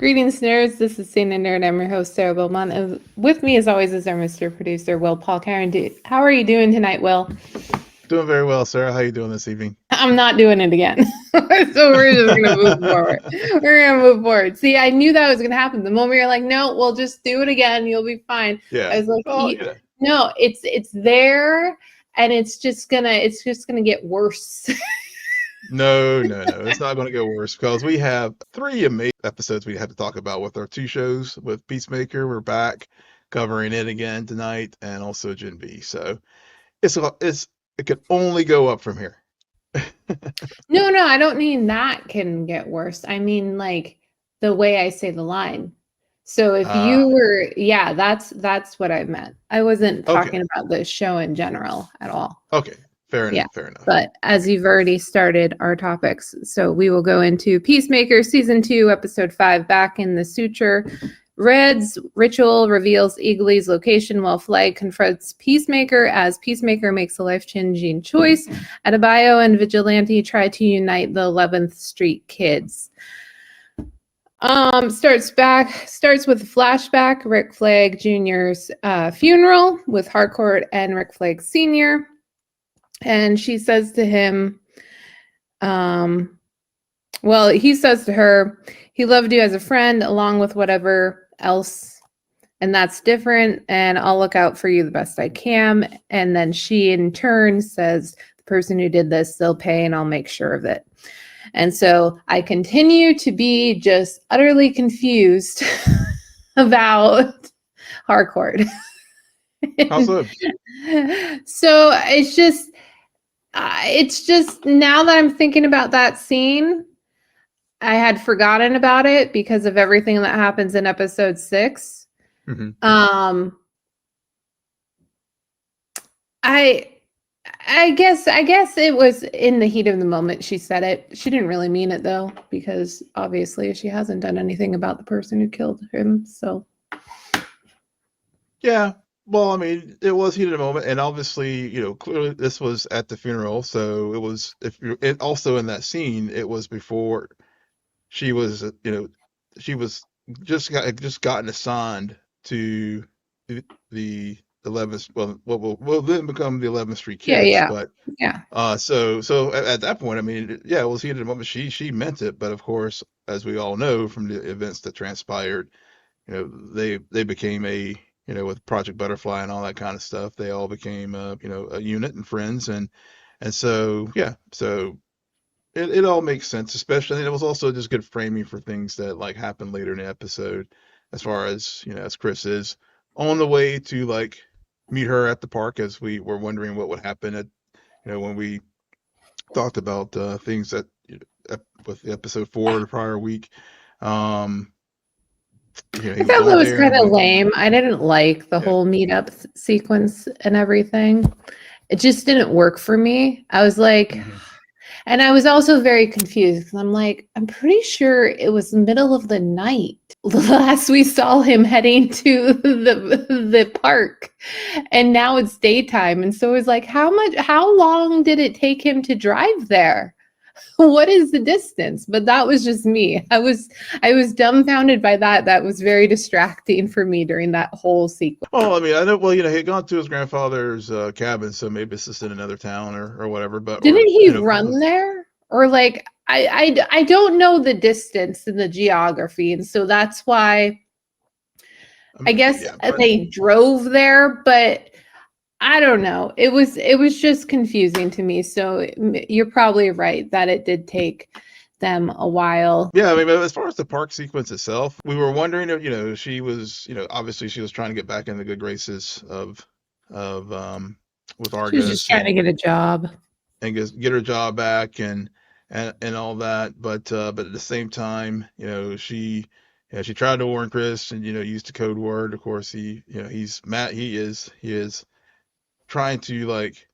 Greetings, nerds. This is Saint and Nerd. I'm your host, Sarah Belmont. And with me, as always, is our Mr. Producer, Will Paul Karen. How are you doing tonight, Will? Doing very well, Sarah. How are you doing this evening? I'm not doing it again. So we're just going to move forward. We're going to move forward. See, I knew that was going to happen. The moment you're like, no, we'll just do it again. You'll be fine. Yeah. I was like, oh, yeah. No, it's there, and it's just gonna get worse. No. It's not going to get worse because we have 3 amazing episodes we have to talk about with our 2 shows. With Peacemaker, we're back covering it again tonight, and also Gen B. So it can only go up from here. No, I don't mean that can get worse. I mean like the way I say the line. So if you were, yeah, that's what I meant. I wasn't talking about the show in general at all. Okay, fair enough. But as you've already started our topics, so we will go into Peacemaker Season 2, Episode 5, Back in the Suture. Red's ritual reveals Eagly's location while Flag confronts Peacemaker as Peacemaker makes a life-changing choice. Adebayo and Vigilante try to unite the 11th Street kids. Starts with a flashback, Rick Flag Jr.'s funeral with Harcourt and Rick Flag Sr. And she says to him, he says to her, he loved you as a friend along with whatever else, and that's different, and I'll look out for you the best I can. And then she in turn says, the person who did this, they'll pay and I'll make sure of it. And so I continue to be just utterly confused about Harcourt. How so? So it's just now that I'm thinking about that scene, I had forgotten about it because of everything that happens in episode 6. Mm-hmm. I guess it was in the heat of the moment she said it. She didn't really mean it though, because obviously she hasn't done anything about the person who killed him. So yeah, well, I mean, it was heat of the moment, and obviously, clearly this was at the funeral, so it was. Also in that scene, it was before she was, she was just gotten assigned to the 11th, what will then become the 11th Street Kids. Yeah. But yeah. So at that point, I mean, yeah, it was heated a moment. She meant it, but of course, as we all know from the events that transpired, they became with Project Butterfly and all that kind of stuff. They all became a unit and friends, and so so. It all makes sense, especially, and it was also just good framing for things that like happen later in the episode, as far as as Chris is on the way to like meet her at the park, as we were wondering what would happen at when we talked about things that with episode 4 the prior week. I thought that was kind of lame. I didn't like the whole meetup sequence and everything. It just didn't work for me. I was like. And I was also very confused because I'm like, I'm pretty sure it was the middle of the night last we saw him heading to the park, and now it's daytime. And so it was like, how long did it take him to drive there? What is the distance? But that was just me. I was dumbfounded by that. That was very distracting for me during that whole sequence. Well, I mean, I know. Well, he had gone to his grandfather's cabin, so maybe it's just in another town or whatever. But didn't he run there? Or like I don't know the distance and the geography, and so that's why I guess they drove there, but I don't know. It was just confusing to me. So you're probably right that it did take them a while. Yeah, I mean, as far as the park sequence itself, we were wondering if she was, obviously she was trying to get back in the good graces of with Argus. She was just trying to get a job and get her job back and all that. But at the same time, she tried to warn Chris and used the code word. Of course, he's mad. He is trying to like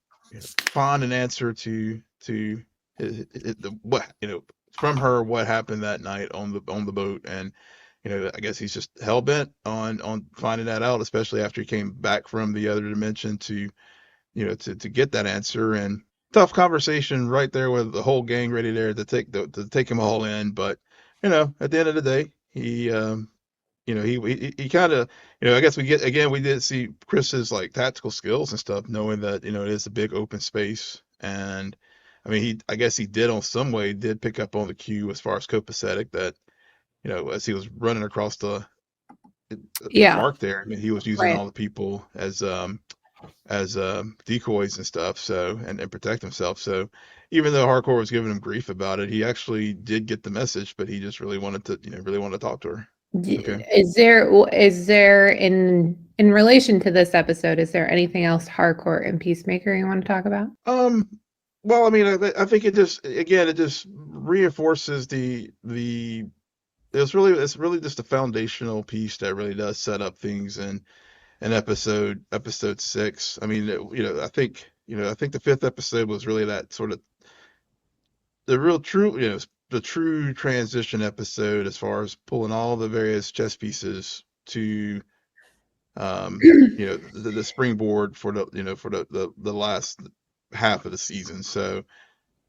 find an answer to what from her what happened that night on the boat, and I guess he's just hell bent on finding that out, especially after he came back from the other dimension to to get that answer. And tough conversation right there with the whole gang ready there to take him all in, but at the end of the day, he kind of, I guess we did see Chris's like tactical skills and stuff, knowing that, it is a big open space. And I mean, I guess he did on some way did pick up on the cue as far as copacetic that, as he was running across the Yeah, park there, I mean, he was using right. all the people as decoys and stuff, so and protect himself. So even though Harcourt was giving him grief about it, he actually did get the message, but he just really wanted to, really wanted to talk to her. Okay. Is there in relation to this episode, is there anything else Harcourt and Peacemaker you want to talk about? Well, I mean, I think it just reinforces it's really just a foundational piece that really does set up things in episode 6. I mean, I think the 5th episode was really that sort of the real true, the true transition episode as far as pulling all the various chess pieces to the springboard for the last half of the season. So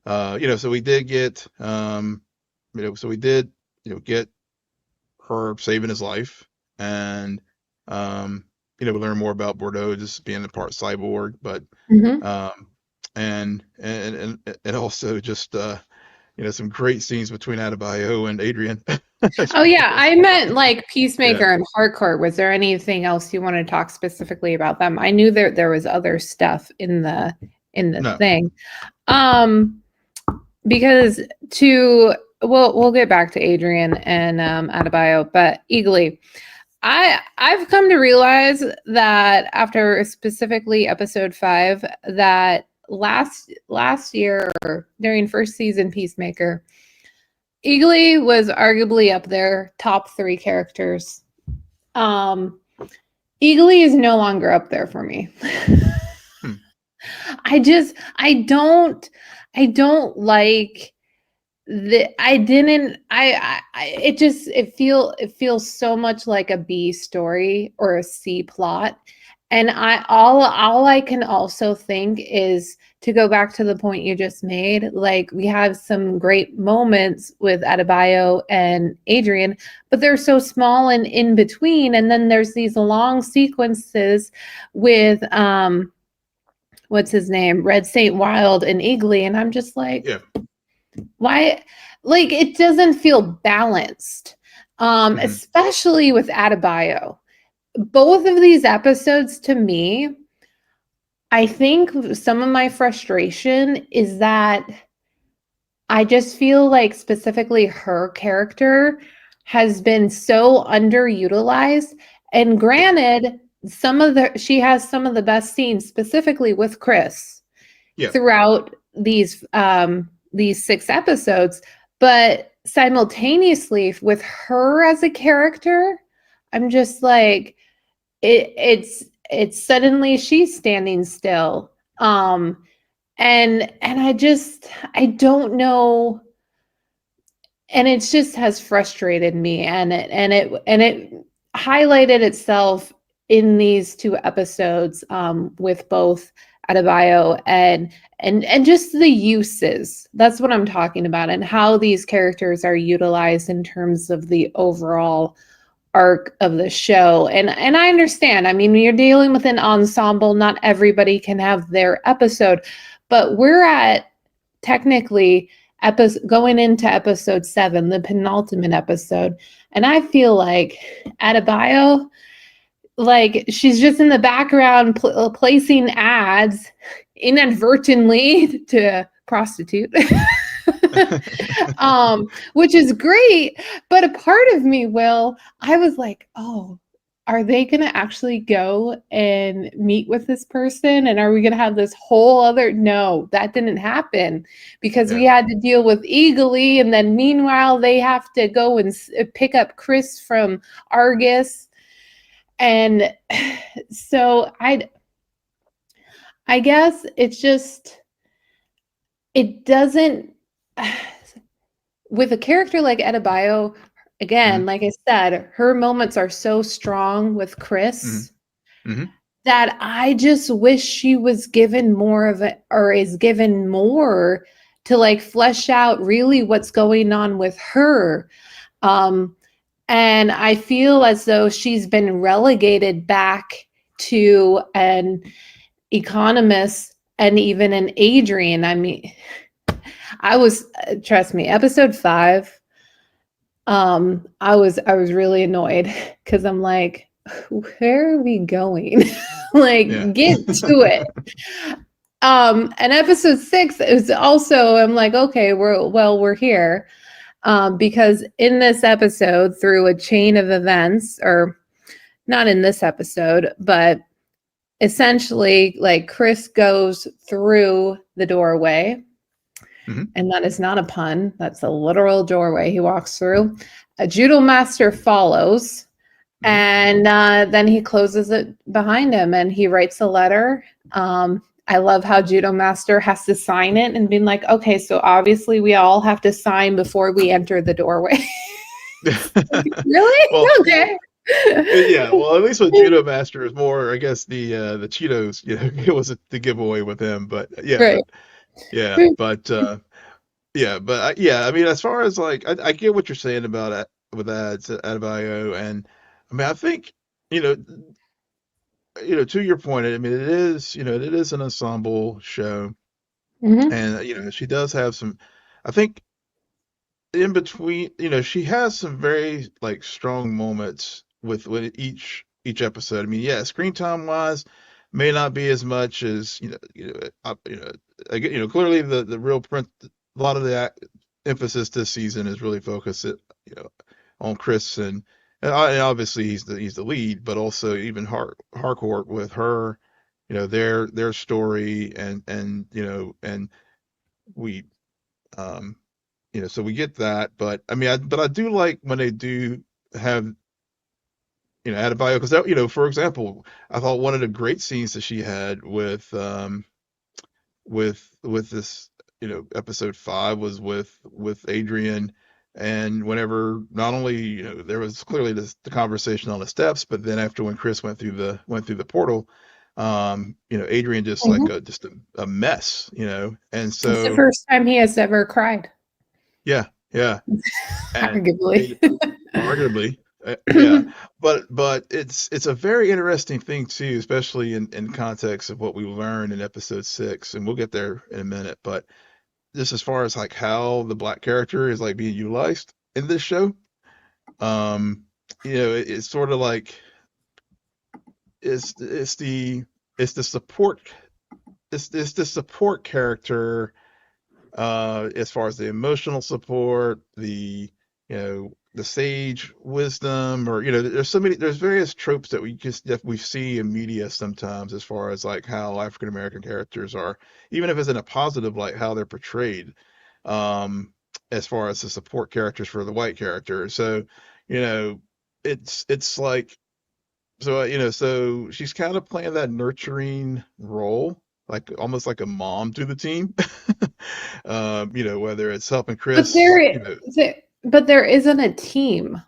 so we did get get her saving his life, and we learn more about Bordeaux just being a part cyborg, but and also just some great scenes between Adebayo and Adrian. Oh yeah, I meant like Peacemaker Yeah. and Harcourt. Was there anything else you want to talk specifically about them? I knew there was other stuff in the No. thing. Because we'll get back to Adrian and Adebayo, but Eagly, I've come to realize that after specifically episode 5, that last year or during first season Peacemaker, Eagly was arguably up there, top 3 characters. Eagly is no longer up there for me. I don't like it feels so much like a B story or a C plot. And all I can also think is, to go back to the point you just made, like, we have some great moments with Adebayo and Adrian, but they're so small and in between. And then there's these long sequences with what's his name? Red Saint Wild and Eagly. And I'm just like, Yeah. Why? Like, it doesn't feel balanced, especially with Adebayo. Both of these episodes, to me, I think some of my frustration is that I just feel like specifically her character has been so underutilized. And granted, she has some of the best scenes, specifically with Chris, throughout these 6 episodes, but simultaneously with her as a character, I'm just like, it's suddenly she's standing still. And I don't know. And it just has frustrated me, and it highlighted itself in these 2 episodes, with both Adebayo and just the uses. That's what I'm talking about, and how these characters are utilized in terms of the overall arc of the show. And I understand. I mean, when you're dealing with an ensemble, not everybody can have their episode, but we're at technically going into episode 7, the penultimate episode, and I feel like Adebayo, like, she's just in the background placing ads inadvertently to prostitute. Which is great, but a part of me, I was like, oh, are they going to actually go and meet with this person? And are we going to have this whole other? No, that didn't happen, because we had to deal with Eagly. And then meanwhile, they have to go and pick up Chris from Argus. And so I guess it's just, it doesn't, with a character like Adebayo, again, like I said, her moments are so strong with Chris that I just wish she was given more of it, or is given more to like flesh out really what's going on with her. And I feel as though she's been relegated back to an economist and even an Adrian. I mean, trust me, episode 5, I was really annoyed because I'm like, where are we going? Like, get to it. And episode 6 is also, I'm like, okay, we're here. Because in this episode, through a chain of events, or not in this episode, but essentially, like, Chris goes through the doorway, and that is not a pun. That's a literal doorway he walks through. A judo master follows, and then he closes it behind him, and he writes a letter. I love how Judo Master has to sign it and being like, okay, so obviously we all have to sign before we enter the doorway. Really? Well, okay. Yeah, well, at least with Judo Master is more, I guess the Cheetos, it was the giveaway with him, but yeah, Right. yeah, but I mean, as far as like, I get what you're saying about it with Adebayo, and I mean, I think, you know, to your point, I mean, it is, it is an ensemble show, and she does have some, I think, in between, she has some very like strong moments with each episode. I mean, yeah, screen time wise, may not be as much as clearly the real print, a lot of the emphasis this season is really focused, on Chris, and obviously he's the lead, but also even Harcourt with her, their story, and we so we get that, but I mean, I do like when they do have, Adebayo, because for example, I thought one of the great scenes that she had with this, episode 5 was with Adrian, and whenever not only, there was clearly the conversation on the steps, but then after when Chris went through the portal, Adrian just like just a mess, and so it's the first time he has ever cried. Yeah. Arguably. Arguably. Yeah. But it's a very interesting thing too, especially in context of what we learned in episode 6, and we'll get there in a minute, but just as far as like how the black character is like being utilized in this show, it's sort of like it's the support it's the support character, as far as the emotional support, the sage wisdom, or there's various tropes that we see in media sometimes, as far as like how African American characters are, even if it's in a positive light, how they're portrayed, as far as the support characters for the white character. So it's like, so she's kind of playing that nurturing role, like almost like a mom to the team. Whether it's helping Chris, but there isn't a team.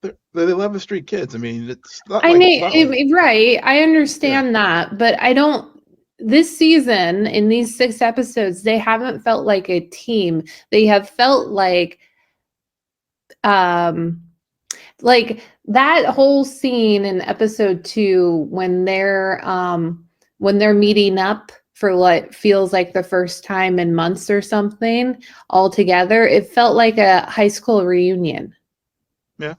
They're 11th Street kids. I mean, it's not right. I understand that, but I don't. This season, in these 6 episodes, they haven't felt like a team. They have felt like that whole scene in episode 2 when they're meeting up for what feels like the first time in months or something all together. It felt like a high school reunion. Yeah.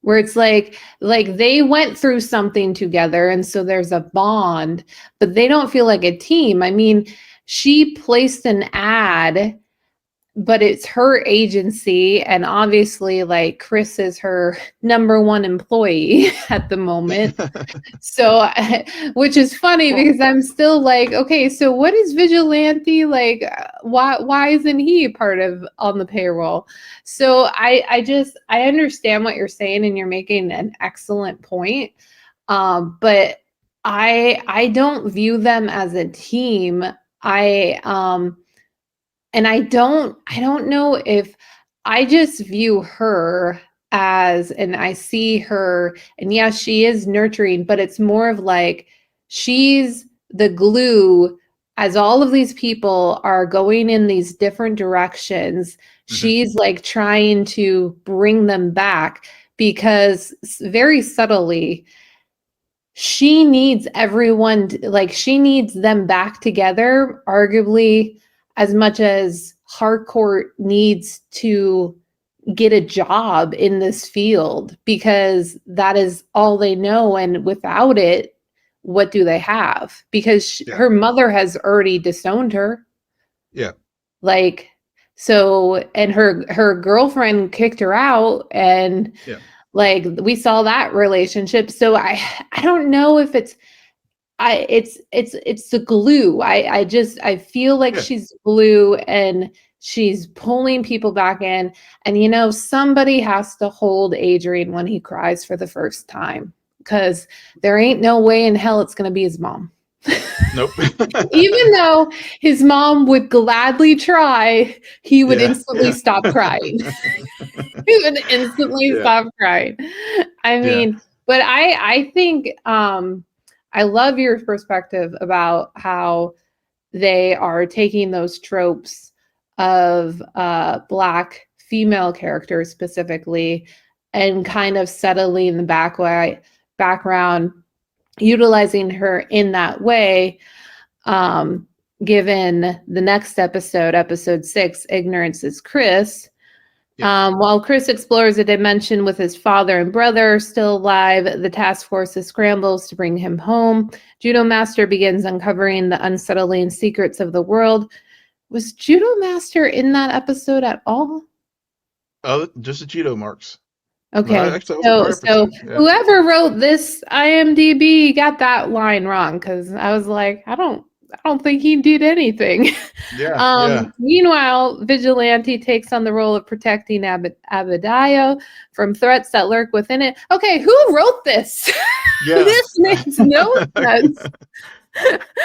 Where it's like they went through something together, and so there's a bond, but they don't feel like a team. I mean, she placed an ad, but it's her agency, and obviously like Chris is her number 1 employee at the moment. So which is funny because I'm still like, okay, so what is Vigilante like? Why isn't he part of on the payroll? So I understand what you're saying, and you're making an excellent point, but I don't view them as a team. And I don't know if I just view her as, and I see her, and yes, she is nurturing, but it's more of like she's the glue as all of these people are going in these different directions. she's like trying to bring them back because very subtly she needs everyone she needs them back together, arguably as much as Harcourt needs to get a job in this field because that is all they know, and without it, what do they have? Because her mother has already disowned her. Yeah. Like, so, and her girlfriend kicked her out, and like we saw that relationship. So I don't know if it's it's the glue. I feel like she's glue, and she's pulling people back in. And somebody has to hold Adrian when he cries for the first time, because there ain't no way in hell it's going to be his mom. Nope. Even though his mom would gladly try, he would instantly stop crying. He would instantly stop crying. I mean, but I think I love your perspective about how they are taking those tropes of Black female characters specifically and kind of settling the background, utilizing her in that way, given the next episode 6, Ignorance is Chris. While Chris explores a dimension with his father and brother still alive, the task force scrambles to bring him home. Judo Master begins uncovering the unsettling secrets of the world. Was Judo Master in that episode at all? Oh, just the Cheeto marks. Okay, so whoever wrote this IMDb got that line wrong, because I was like, I don't think he did anything. Meanwhile, Vigilante takes on the role of protecting Adebayo from threats that lurk within it. Okay, who wrote this? This makes no sense.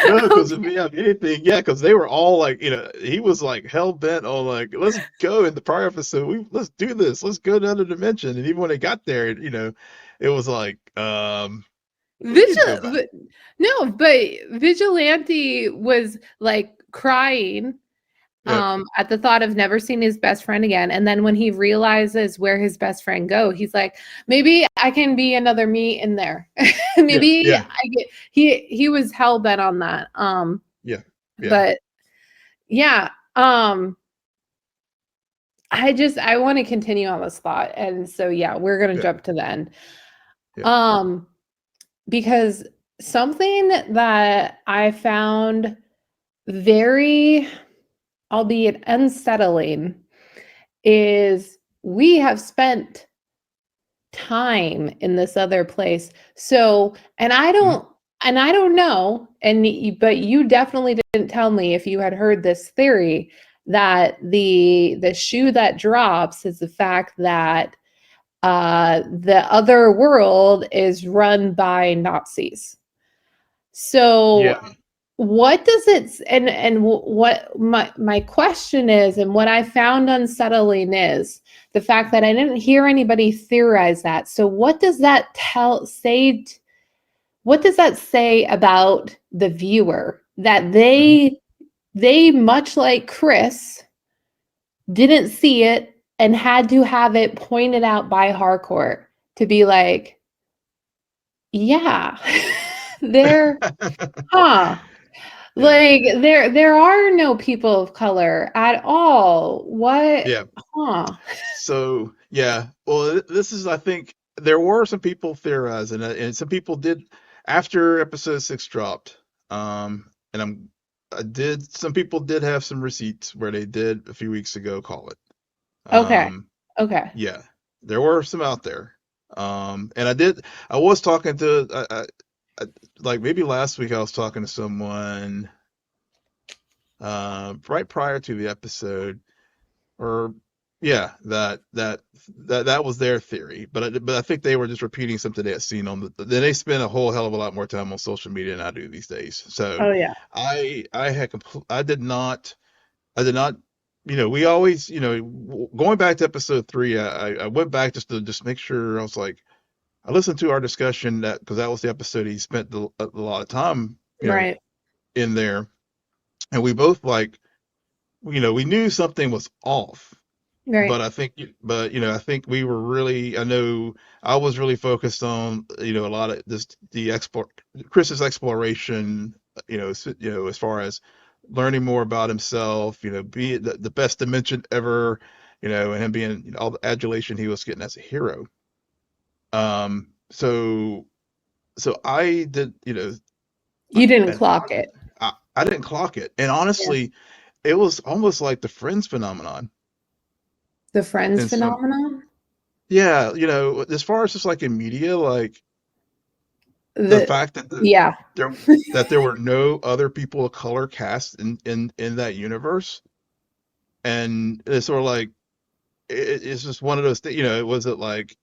No, because if we have anything, because they were all like, he was like hell bent on like, let's go. In the prior episode, let's do this, let's go to another dimension. And even when they got there, it was like, but Vigilante was like crying at the thought of never seeing his best friend again. And then when he realizes where his best friend go, he's like, maybe I can be another me in there. Maybe I get, he was hell bent on that. But I want to continue on this thought. And so, we're going to jump to the end. Because something that I found very, albeit unsettling, is we have spent time in this other place. So, and I don't know, but you definitely didn't tell me if you had heard this theory that the shoe that drops is the fact that the other world is run by Nazis. So what does it, and what my question is, and what I found unsettling is the fact that I didn't hear anybody theorize that. So what does that say about the viewer, that they much like Chris didn't see it and had to have it pointed out by Harcourt to be like, there like there are no people of color at all. What? So well, this is, I think there were some people theorizing, and some people did after episode 6 dropped. And some people did have some receipts where they did a few weeks ago call it. Okay. Yeah, there were some out there. And I was talking to, like maybe last week I was talking to someone, right prior to the episode, or that was their theory, but I think they were just repeating something they had seen on they spend a whole hell of a lot more time on social media than I do these days. So I did not, we always, going back to episode 3, I went back just to make sure. I was like, I listened to our discussion, because that was the episode he spent a lot of time, in there, and we both we knew something was off, Right. But I think we were really, I know I was really focused on, a lot of this, Chris's exploration, as far as learning more about himself, being the best dimension ever, and him being, all the adulation he was getting as a hero. Um, so, so I did, You didn't and clock it. I didn't clock it. And Yeah. honestly, it was almost like the Friends phenomenon. The Friends And so, phenomenon. yeah, as far as just like in media, like the The fact yeah. there that there were no other people of color cast in that universe, and it's sort of like it's just one of those things. It wasn't like,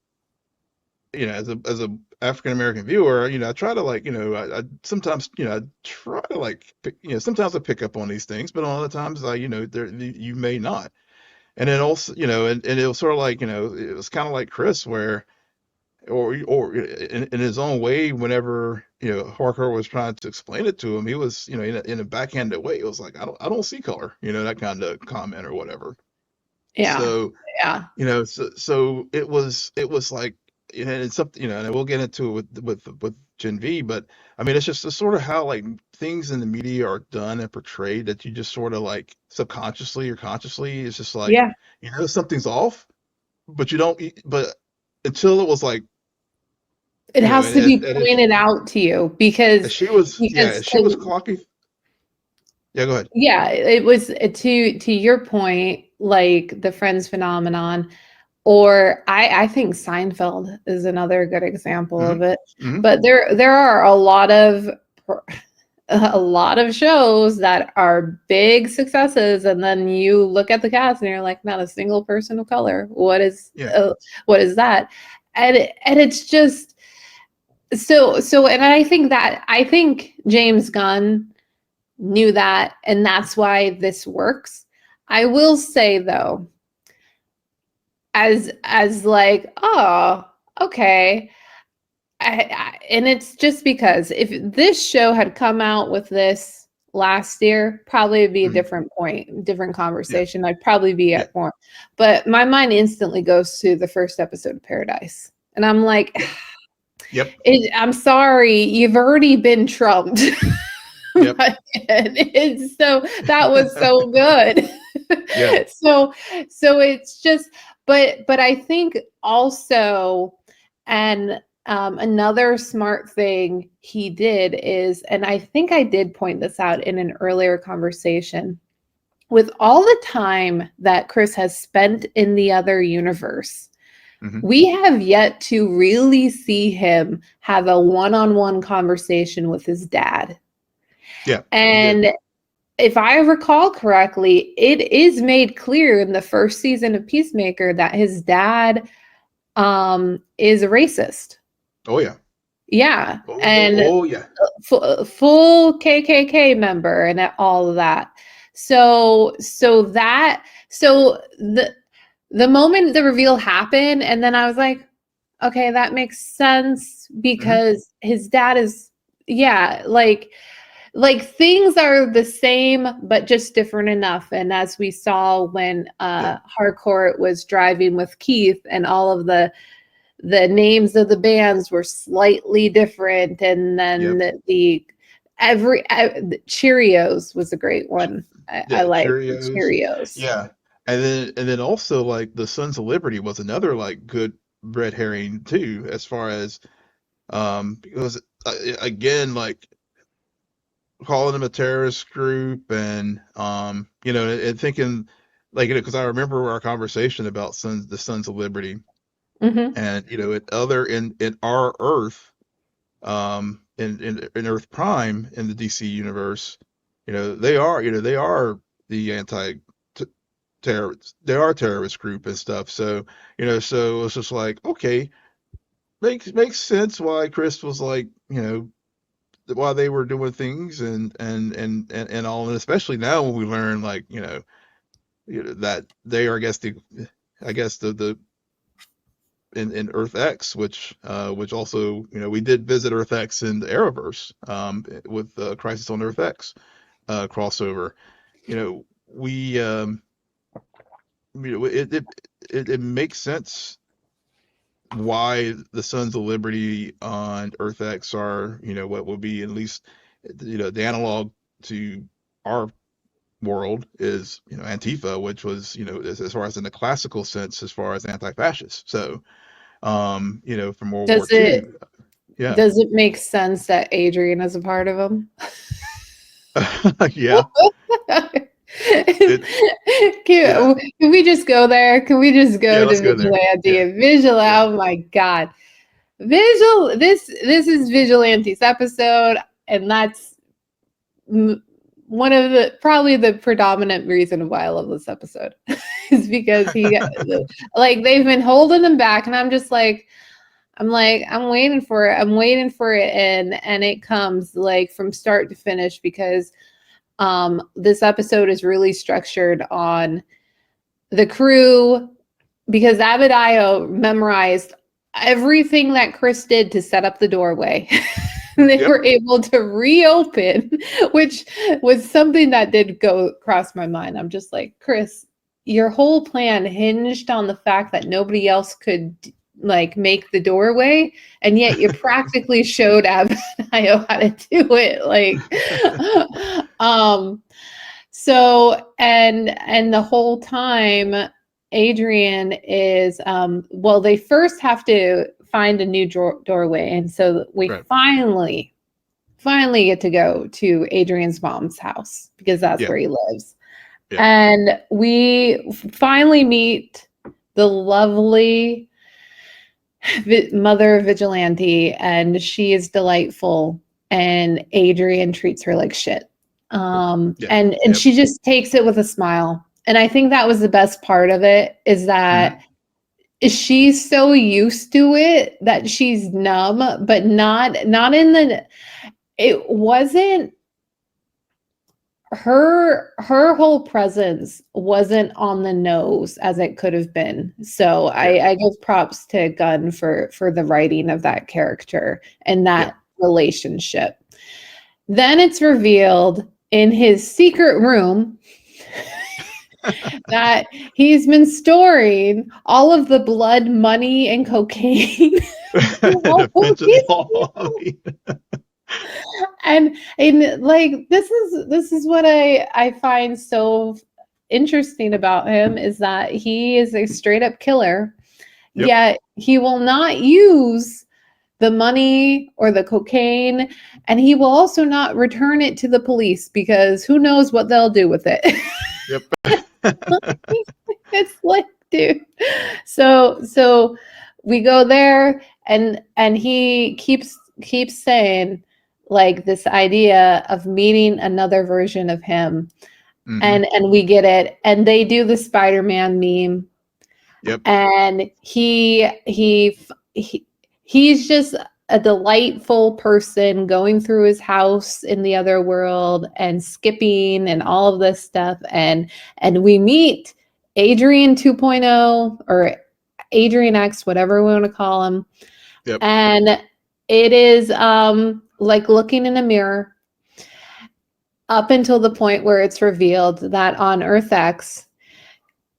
as a African American viewer, I try to like, I sometimes, I try to like, sometimes I pick up on these things, but other times there you may not. And then also, and it was sort of like, it was kind of like Chris, where, or in his own way, whenever, Harcourt was trying to explain it to him, he was, in a backhanded way, it was like, I don't see color, that kind of comment or whatever. Yeah. So, Yeah. so it was like, and it's something, and we'll get into it with Gen V, but I mean, it's sort of how like things in the media are done and portrayed, that you just sort of like subconsciously or consciously, it's just like, Yeah. something's off, but you don't, but until it was like, It has and to be and pointed out to you as because she was, yeah, because as she was clocking, yeah, go ahead. yeah, it was to your point, like the Friends phenomenon, or I think Seinfeld is another good example Hmm. of it. Hmm. But there are a lot of shows that are big successes, and then you look at the cast and you're like, not a single person of color. Yeah. What is that? And it's just so. And I think James Gunn knew that, and that's why this works. I will say though, as like, oh, okay. And it's just because if this show had come out with this last year, probably it'd be a Hmm. different point, different Yeah. conversation. I'd probably be Yeah. at more. But my mind instantly goes to the first episode of Paradise. And I'm like, Yep. Yep. I'm sorry, you've already been trumped. Yep. And it's so that was so good. Yeah. So it's just, but I think also, and another smart thing he did is, and I think I did point this out in an earlier conversation, with all the time that Chris has spent in the other universe, Hmm. we have yet to really see him have a one-on-one conversation with his dad. Yeah. He did. And if I recall correctly, it is made clear in the first season of Peacemaker that his dad is a racist. Oh yeah. Yeah, Oh, and oh yeah. full KKK member and all of that. So the moment the reveal happened, and then I was like, okay, that makes sense Hmm. because his dad is, yeah, like things are the same but just different enough. And as we saw when Yeah. Harcourt was driving with Keith, and all of the names of the bands were slightly different, and then Yep. the Cheerios was a great one. I Yeah. like the Cheerios. Cheerios. Yeah. And then also like the Sons of Liberty was another like good red herring too, as far as because again, like calling them a terrorist group, and and thinking like, because I remember our conversation about the Sons of Liberty, Hmm. and in our Earth, in Earth Prime in the DC universe, they are the anti terrorist, they are a terrorist group and stuff. So so it's just like, okay, makes sense why Chris was like, why they were doing things, and all, and especially now when we learn, like, that they are, I guess the in Earth X, which also, we did visit Earth X in the Arrowverse, with Crisis on Earth X crossover. We it makes sense why the Sons of Liberty on Earth X are, what will be at least, the analog to our world is, Antifa, which was, as far as in the classical sense, as far as anti-fascist. So, from World War Does II, it yeah, does it make sense that Adrian is a part of them? yeah, it, yeah, Can we just go there? Can we just yeah. go to Let's go there. Vigilante Yeah, and Vigil? yeah. Oh my God. This is Vigilante's episode, and that's one of probably the predominant reason why I love this episode is because like they've been holding him back, and I'm waiting for it. I'm waiting for it, and it comes like from start to finish because this episode is really structured on the crew because Adebayo memorized everything that Chris did to set up the doorway. They Yep. were able to reopen, which was something that did go across my mind. I'm just like, Chris, your whole plan hinged on the fact that nobody else could like make the doorway, and yet you practically showed Adebayo how to do it. Like, so and the whole time Adrian is well, they first have to find a new doorway, and so we Right. finally get to go to Adrian's mom's house because that's Yeah. where he lives. Yeah. And we finally meet the lovely mother of Vigilante, and she is delightful, and Adrian treats her like shit. And Yep. she just takes it with a smile. And I think that was the best part of it, is that she's so used to it that she's numb, but not in the, it wasn't her whole presence wasn't on the nose as it could have been. So I give props to Gunn for the writing of that character and that relationship. Then it's revealed in his secret room that he's been storing all of the blood money and cocaine. and like this is what I find so interesting about him, is that he is a straight up killer, yet he will not use the money or the cocaine, and he will also not return it to the police because who knows what they'll do with it. It's like, dude. So we go there, and he keeps saying like this idea of meeting another version of him. And we get it, and they do the Spider-Man meme. And he's just a delightful person going through his house in the other world and skipping and all of this stuff, and we meet Adrian 2.0 or Adrian X, whatever we want to call him. And it is like looking in a mirror up until the point where it's revealed that on Earth X,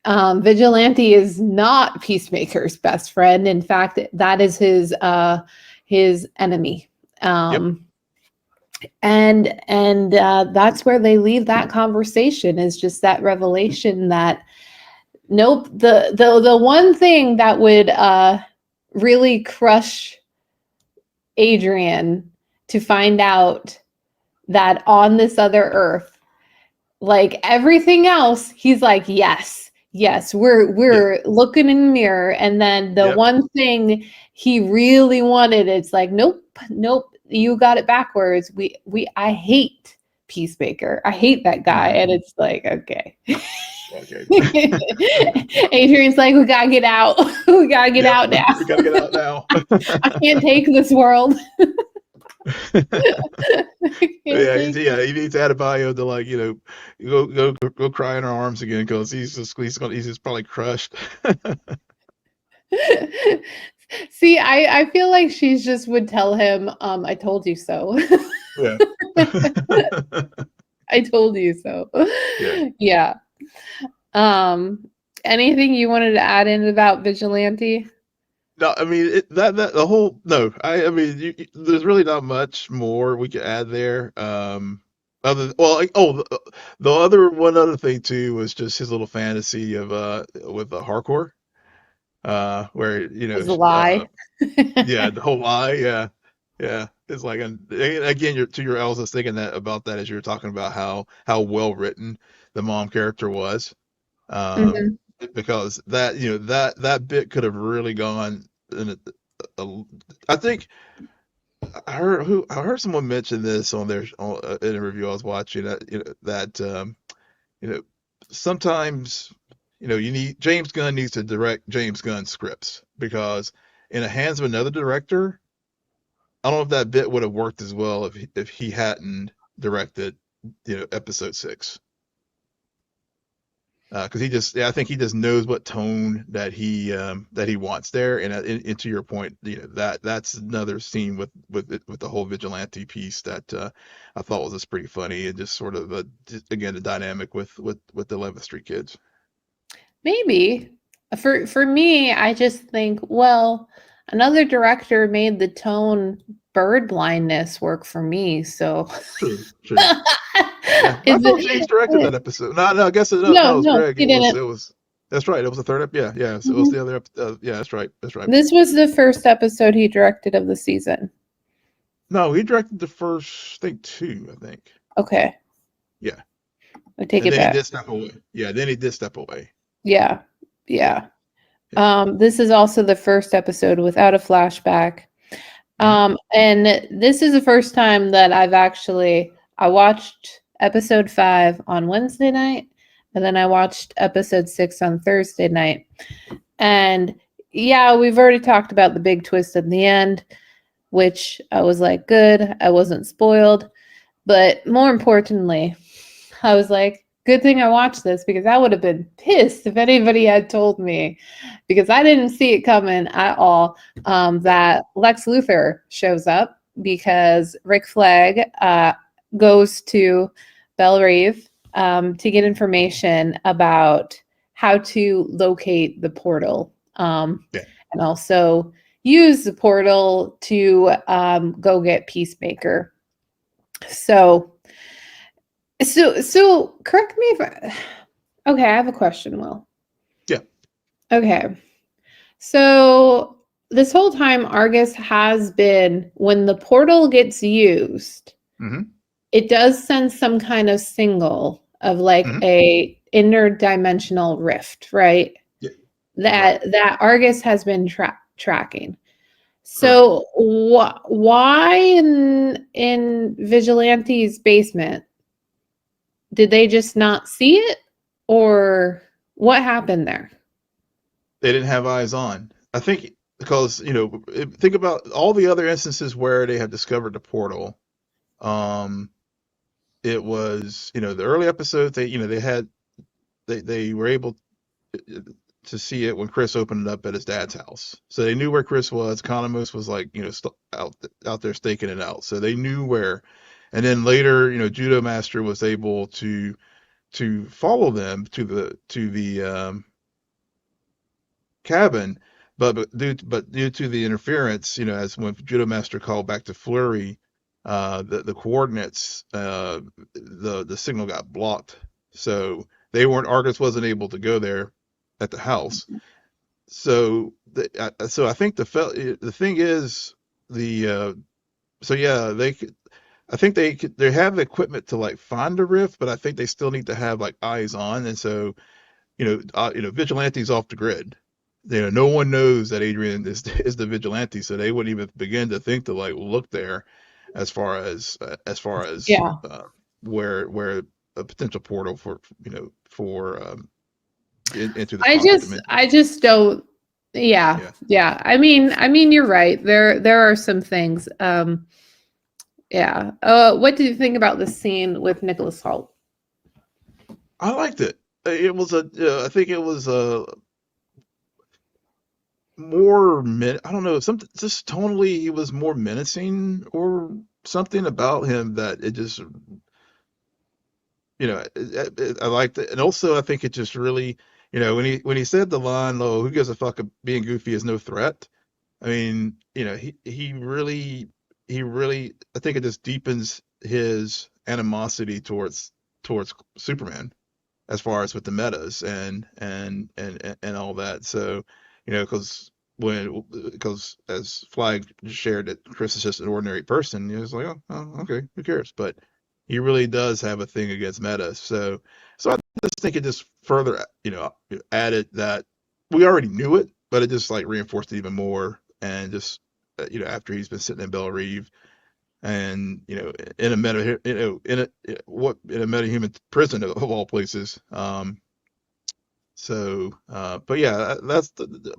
Vigilante is not Peacemaker's best friend. In fact, that is his enemy. And that's where they leave that conversation, is just that revelation that nope, the one thing that would really crush Adrian to find out that on this other Earth, like everything else, he's like, yes, we're looking in the mirror, and then the one thing he really wanted, it's like, nope, you got it backwards. I hate Peacemaker. I hate that guy. And it's like, okay. Adrian's like, we gotta get out. We gotta get out now. We gotta get out now. I can't take this world. He needs Adebayo to, like, go cry in her arms again, because he's just probably crushed. See, I feel like she just would tell him, I told you so. I told you so. Yeah. anything you wanted to add in about Vigilante? No, I mean the whole no. I mean, there's really not much more we could add there. The other one other thing too was just his little fantasy of with the Harcourt, where Is a lie. yeah, the whole lie, yeah, yeah. It's like, and again, to your I was just thinking that about that as you were talking about how well written the mom character was. Um, Mhm. because that that bit could have really gone in a, I think I heard someone mention this on their in a review I was watching that you know sometimes you need James Gunn needs to direct James Gunn scripts because in the hands of another director, I don't know if that bit would have worked as well if he hadn't directed episode 6. Because I think he just knows what tone that he wants there, and to your point, that's another scene with the whole vigilante piece that I thought was just pretty funny, and just sort of again the dynamic with the 11th Street kids. Maybe. For me, I just think, well, another director made the tone bird blindness work for me, so True, true. Yeah, I is thought James directed it that episode. No, I guess no, it no, was no, Greg. he didn't. It was. That's right. It was the third. Yeah. So it was Mhm. the other. Yeah, that's right. That's right. This was the first episode he directed of the season. No, he directed the first, I think, 2. I think. Okay, Yeah. I take And it then he back. did step away. Yeah, then he did step away. Yeah, Yeah, yeah. yeah. This is also the first episode without a flashback. Hmm. And this is the first time that I watched episode 5 on Wednesday night, and then I watched episode 6 on Thursday night. And yeah, we've already talked about the big twist in the end, which I was like, good, I wasn't spoiled. But more importantly, I was like, good thing I watched this because I would have been pissed if anybody had told me, because I didn't see it coming at all, Yeah. that Lex Luthor shows up because Rick Flag goes to Belle Reve to get information about how to locate the portal, Yeah. and also use the portal to go get Peacemaker. So correct me if okay, I have a question, Will. Yeah. Okay. So this whole time Argus has been, when the portal gets used, Hmm. it does send some kind of signal of like Hmm. a interdimensional rift, right? Yeah. Right. That Argus has been tracking. Correct. So why in Vigilante's basement did they just not see it, or what happened there? They didn't have eyes on. I think because think about all the other instances where they have discovered the portal. Um, it was the early episodes. They were able to see it when Chris opened it up at his dad's house. So they knew where Chris was. Economos was like, out there staking it out. So they knew where. And then later, Judo Master was able to follow them to the cabin, but due to the interference, as when Judo Master called back to Flurry, the coordinates, the signal got blocked. So Argus wasn't able to go there at the house. So so I think the thing is the so yeah they could, I think they have the equipment to like find a rift, but I think they still need to have like eyes on, and so Vigilante's off the grid. No one knows that Adrian is the vigilante, so they wouldn't even begin to think to like look there, as far as Yeah. where a potential portal for into this pocket dimension. I just don't. Yeah, Yeah, yeah. I mean, you're right. There are some things. Yeah. What did you think about the scene with Nicholas Hoult? I liked it. It was I think it was a more I don't know, something just tonally he was more menacing or something about him that it just you know, I liked it, and also I think it just really, you know, when he said the line, "Oh, who gives a fuck? Being goofy is no threat." I mean, you know, he really, I think it just deepens his animosity towards Superman as far as with the metas and all that. So, you know, because as Flag shared that Chris is just an ordinary person, he was like, oh, okay, who cares? But he really does have a thing against metas. So I just think it just further, you know, added that we already knew it, but it just like reinforced it even more. And just you know, after he's been sitting in Belle Reve and you know in a meta, you know, in a metahuman prison of all places. But yeah, but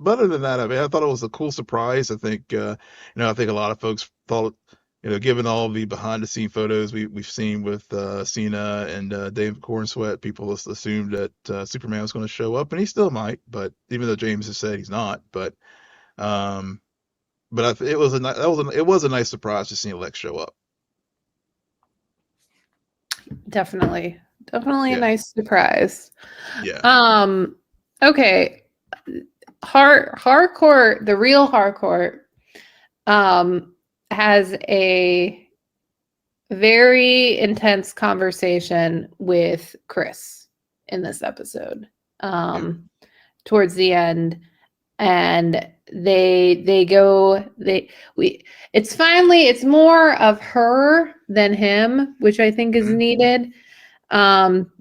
other than that, I mean, I thought it was a cool surprise. I think, you know, I think a lot of folks thought, you know, given all the behind the scene photos we've seen with Cena and Dave Cornsweat, people just assumed that Superman was going to show up, and he still might. But even though James has said he's not, um, it was it was a nice surprise to see Lex show up. Definitely a Yeah, nice surprise. yeah. Okay. Harcourt, the real Harcourt, has a very intense conversation with Chris in this episode. Towards the end, and it's more of her than him, which I think is needed,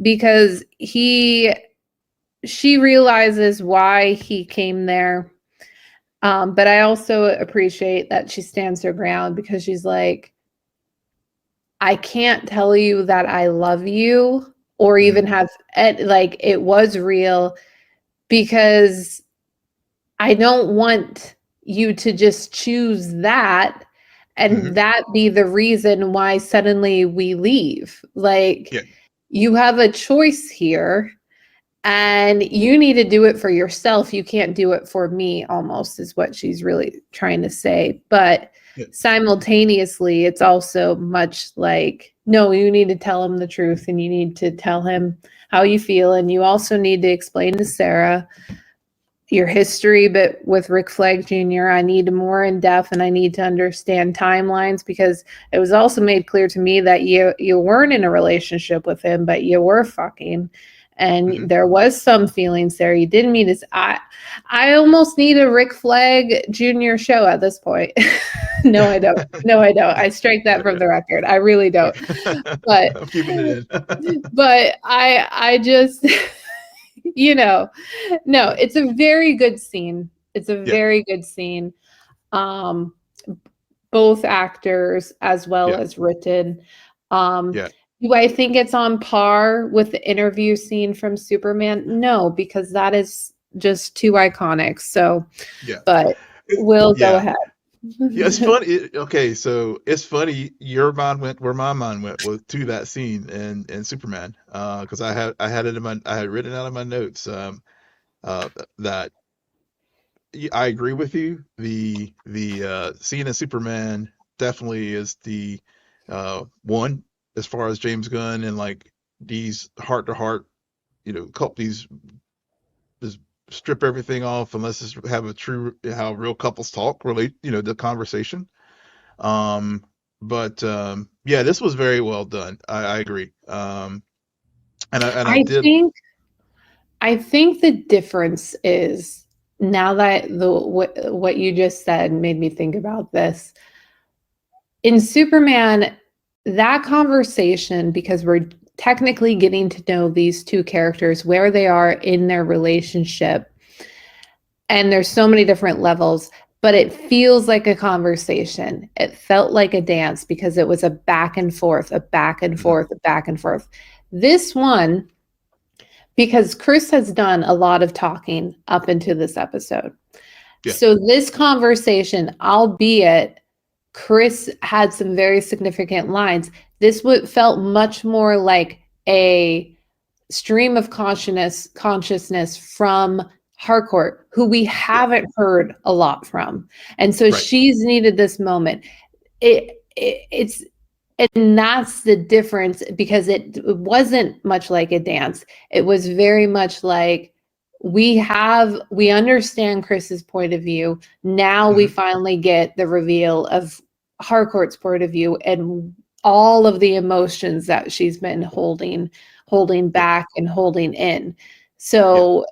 because she realizes why he came there. But I also appreciate that she stands her ground, because she's like, I can't tell you that I love you or even have, like, it was real, because I don't want you to just choose that and that be the reason why suddenly we leave. Like, Yeah. you have a choice here, and you need to do it for yourself. You can't do it for me, almost, is what she's really trying to say. But simultaneously, it's also much like, no, you need to tell him the truth, and you need to tell him how you feel. And you also need to explain to Sarah your history, but with Rick Flag Jr., I need more in depth, and I need to understand timelines, because it was also made clear to me that you weren't in a relationship with him, but you were fucking, and there was some feelings there. You didn't mean this. I almost need a Rick Flag Jr. show at this point. No, I don't. No, I don't. I strike that from the record. I really don't. But I'm keeping it in. but I just. You know, no, it's a very good scene. It's a very good scene. Both actors as well as written. Do I think it's on par with the interview scene from Superman? No, because that is just too iconic. So, but we'll go ahead. Yeah, it's funny. Okay, so it's funny. Your mind went where my mind went, was to that scene in Superman. Because I had written it out in my notes. That I agree with you. The scene in Superman definitely is the one, as far as James Gunn and like these heart to heart, you know, these, just strip everything off and let's just have a true, how real couples talk, relate, you know, the conversation. Um, but yeah, this was very well done. I agree. And I I did. think the difference is, now that what you just said made me think about this. In Superman, that conversation, because we're technically getting to know these two characters, where they are in their relationship, and there's so many different levels, but it feels like a conversation. It felt like a dance, because it was a back and forth, a back and forth, a back and forth. This one, because Chris has done a lot of talking up into this episode. So this conversation, albeit Chris had some very significant lines, this felt much more like a stream of consciousness from Harcourt, who we haven't heard a lot from. And so she's needed this moment. It's And that's the difference, because it wasn't much like a dance. It was very much like, we understand Chris's point of view. Now we finally get the reveal of Harcourt's point of view and all of the emotions that she's been holding back and holding in. So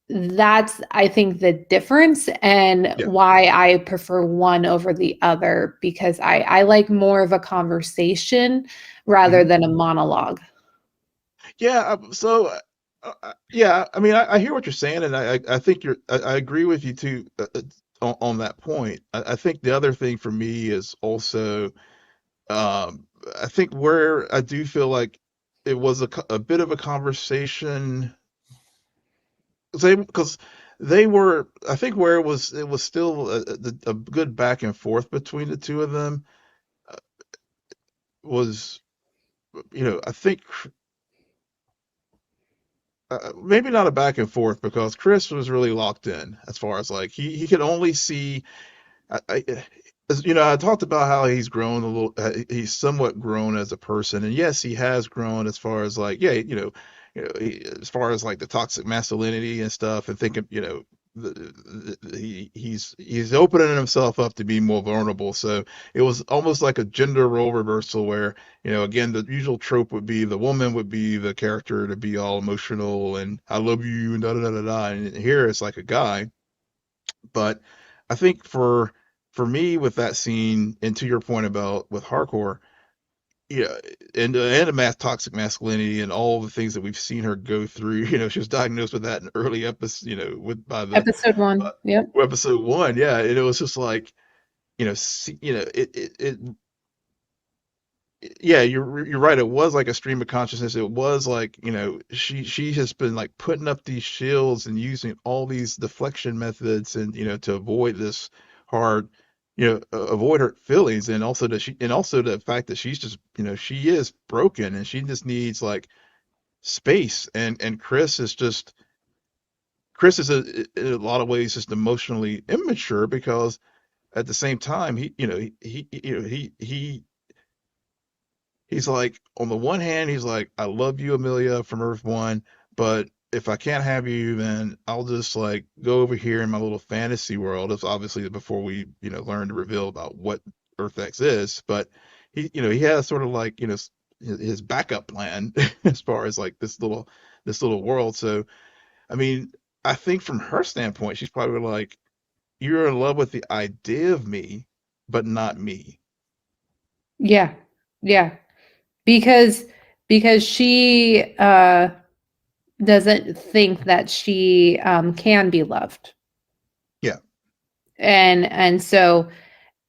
that's, I think, the difference, and why I prefer one over the other, because I like more of a conversation rather than a monologue. Yeah. So, yeah, I mean, I hear what you're saying, and I think I agree with you too, on that point. I think the other thing for me is also, I think where I do feel like it was a bit of a conversation, because they were, I think where it was still a good back and forth between the two of them, was, I think, maybe not a back and forth, because Chris was really locked in, as far as like he could only see. I talked about how he's grown a little. He's somewhat grown as a person, and yes, he has grown as far as like, as far as like the toxic masculinity and stuff, and thinking, he's opening himself up to be more vulnerable. So it was almost like a gender role reversal, where, again, the usual trope would be the woman would be the character to be all emotional and I love you and da da da da da, and here it's like a guy. But I think for me with that scene, and to your point about with Hardcore, yeah, and the toxic masculinity and all the things that we've seen her go through. She was diagnosed with that in early episode, with by the Episode 1. Yep. episode 1, yeah, and it was just like, see, yeah, you're right. It was like a stream of consciousness. It was like, she has been like putting up these shields and using all these deflection methods, and to avoid this hard, avoid her feelings, and also the fact that she's just, she is broken, and she just needs like space. And Chris is in a lot of ways just emotionally immature, because at the same time, he's like, on the one hand, he's like, I love you, Amelia, from Earth One, but if I can't have you, then I'll just like go over here in my little fantasy world. It's obviously before we, learn to reveal about what Earth X is, but he has sort of like, his backup plan as far as like this little world. So, I mean, I think from her standpoint, she's probably like, you're in love with the idea of me, but not me. Yeah. Yeah. Because she doesn't think that she can be loved. Yeah. And so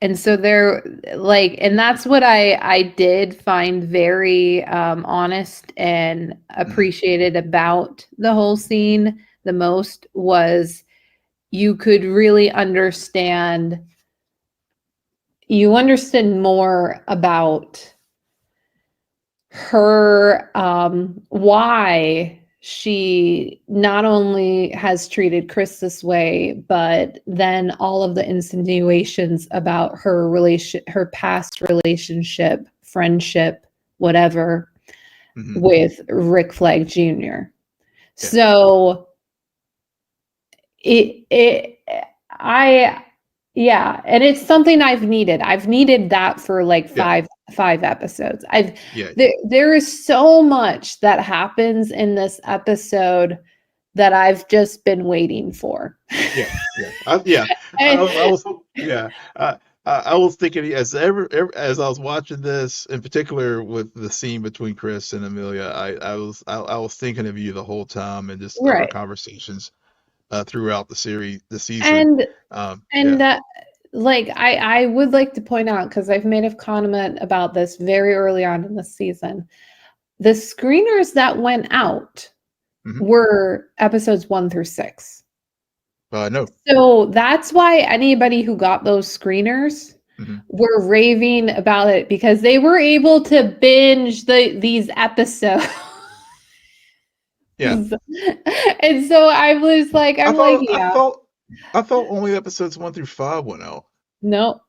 they're like, and that's what I did find very honest and appreciated about the whole scene the most, was you could really understand more about her, why she not only has treated Chris this way, but then all of the insinuations about her past relationship, friendship, whatever, with Rick Flag Jr. Yeah. So and it's something I've needed. I've needed that for like five episodes. There is so much that happens in this episode that I've just been waiting for. I was thinking, as as I was watching this, in particular with the scene between Chris and Amelia, I was thinking of you the whole time, and just our conversations throughout the season. Like, I would like to point out, because I've made a comment about this very early on in the season, the screeners that went out were episodes 1 through 6. No. So that's why anybody who got those screeners were raving about it, because they were able to binge these episodes. Yeah. And so I was like, I thought only episodes 1 through 5 went out. No.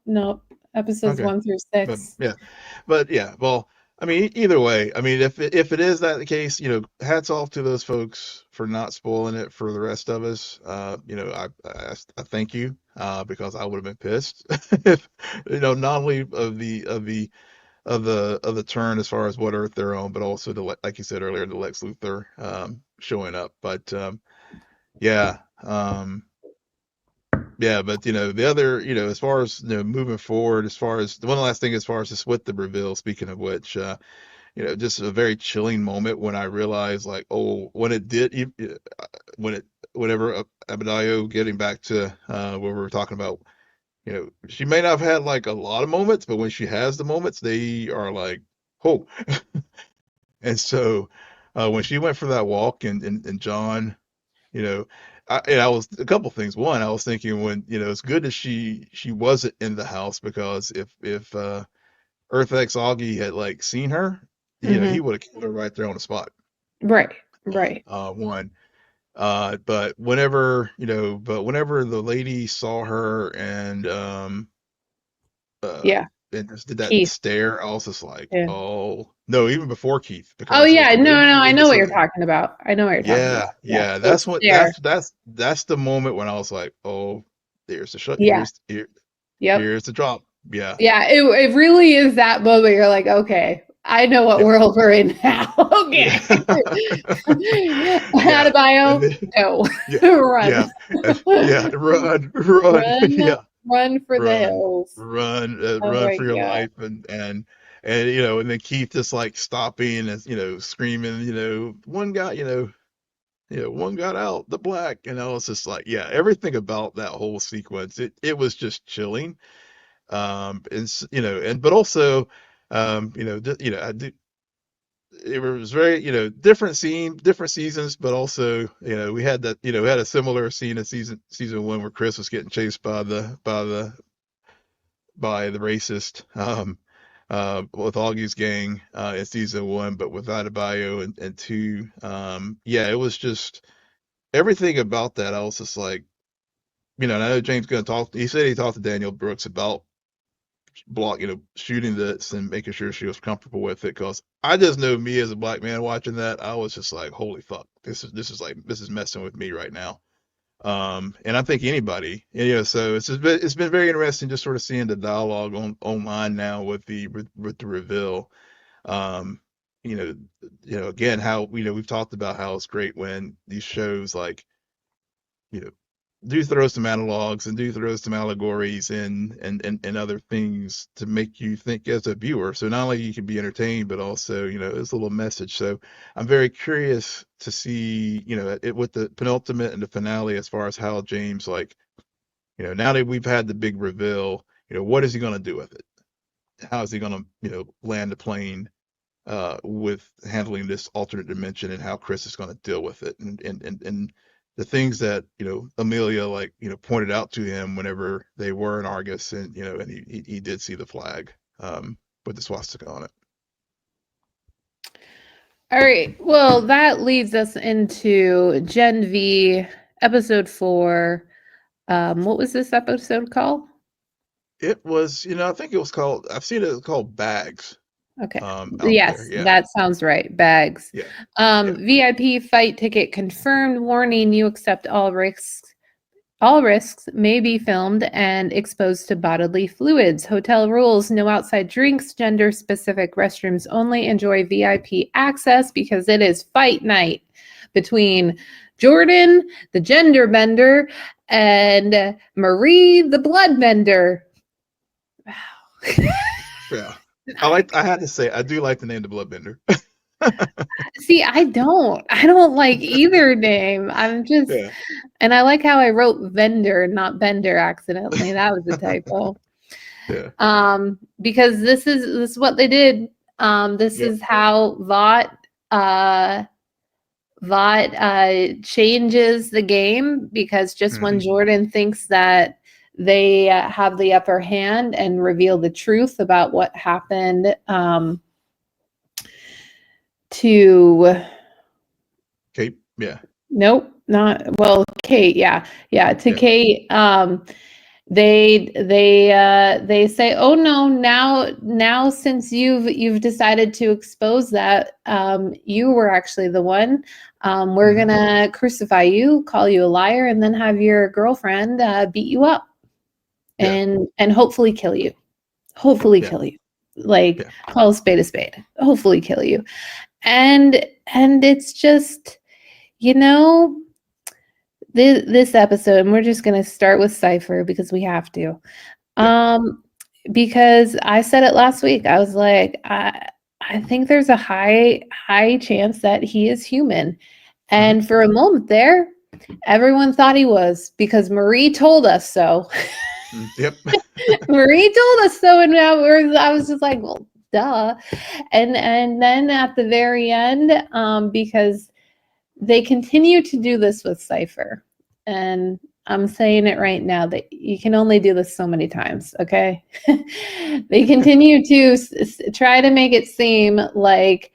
episodes Okay. 1 through But 6. yeah. Well, I mean, either way, I mean, if it is that the case, hats off to those folks for not spoiling it for the rest of us. I thank you, because I would have been pissed if, not only of the turn as far as what Earth they're on, but also like you said earlier, the Lex Luthor showing up. But yeah, yeah, but the other, as far as moving forward, as far as the one last thing, as far as just with the reveal. Speaking of which, just a very chilling moment when I realized, like, oh, when it did, whenever Adebayo getting back to what we were talking about, she may not have had like a lot of moments, but when she has the moments, they are like, oh. And so when she went for that walk and John, you know, I was a couple things. One, I was thinking when, it's good that she wasn't in the house, because if Earth X Augie had like seen her, he would have killed her right there on the spot. Right. Right. One. But whenever the lady saw her uh Yeah. and just did that Keith. stare, I was just like, Yeah. oh no, even before Keith, Oh because yeah, no, I know what you're immediately. talking about. I know what you're talking about. Yeah, The that's what stare. that's the moment when I was like, oh, there's the shot, Yeah. Yep. here's the drop. Yeah. Yeah, it really is that moment. You're like, okay, I know what Yeah. world we're in now. Yeah. Okay. Yeah. And Adebayo, then, no. yeah. Run. Yeah. Yeah. Run. Run. Yeah. Run for the Run. hills. Oh Run my for your God. life. And then Keith just like stopping and, screaming, one got out, the black. And I was just like, yeah, everything about that whole sequence, it was just chilling. But also, I do. It was very, different seasons, but also, we had that, we had a similar scene in season 1 where Chris was getting chased by the racist, with Augie's gang, in season 1, but with Adebayo and 2. Yeah, it was just everything about that. I was just like, and I know James going to talk. He said he talked to Daniel Brooks about shooting this and making sure she was comfortable with it. Because I just know me as a black man watching that, I was just like, holy fuck, this is messing with me right now. And I think anybody, so it's been very interesting just sort of seeing the dialogue online now with the reveal. Um, you know, again, how we've talked about how it's great when these shows like you know do throw some analogs and do throw some allegories and other things to make you think as a viewer. So not only you can be entertained, but also, it's a little message. So I'm very curious to see, it with the penultimate and the finale, as far as how James, like, now that we've had the big reveal, what is he going to do with it? How is he going to, land the plane with handling this alternate dimension, and how Chris is going to deal with it, and the things that Amelia, like, pointed out to him whenever they were in Argus, and he did see the flag with the swastika on it. All right. Well, that leads us into Gen V episode 4. What was this episode called? It was, I think it was called. I've seen it called Bags. Okay. Out Yes, there. Yeah. that sounds right. Bags. Yeah. VIP fight ticket confirmed. Warning: you accept all risks. All risks may be filmed and exposed to bodily fluids. Hotel rules: no outside drinks. Gender specific restrooms only. Enjoy VIP access because it is fight night between Jordan, the gender bender, and Marie, the blood bender. Wow. Yeah. I had to say, I do like the name the Bloodbender. See, I don't like either name. I'm just, Yeah. and I like how I wrote vendor, not bender accidentally. That was a typo. Yeah. Because this is what they did. This Yep. is how Vought changes the game, because just when Jordan thinks that they have the upper hand and reveal the truth about what happened to Kate. Yeah. nope, not well, Kate, to Kate. they say, oh no, now since you've decided to expose that, you were actually the one, we're gonna crucify you, call you a liar, and then have your girlfriend beat you up and hopefully kill you. Kill you. Like, call a spade, hopefully kill you. And it's just, this episode, and we're just going to start with Cypher because we have to. Because I said it last week. I was like, I think there's a high chance that he is human. And for a moment there, everyone thought he was, because Marie told us so. Yep. Marie told us so, and I was just like, well, duh. And then at the very end, because they continue to do this with Cypher, and I'm saying it right now that you can only do this so many times, okay? They continue to try to make it seem like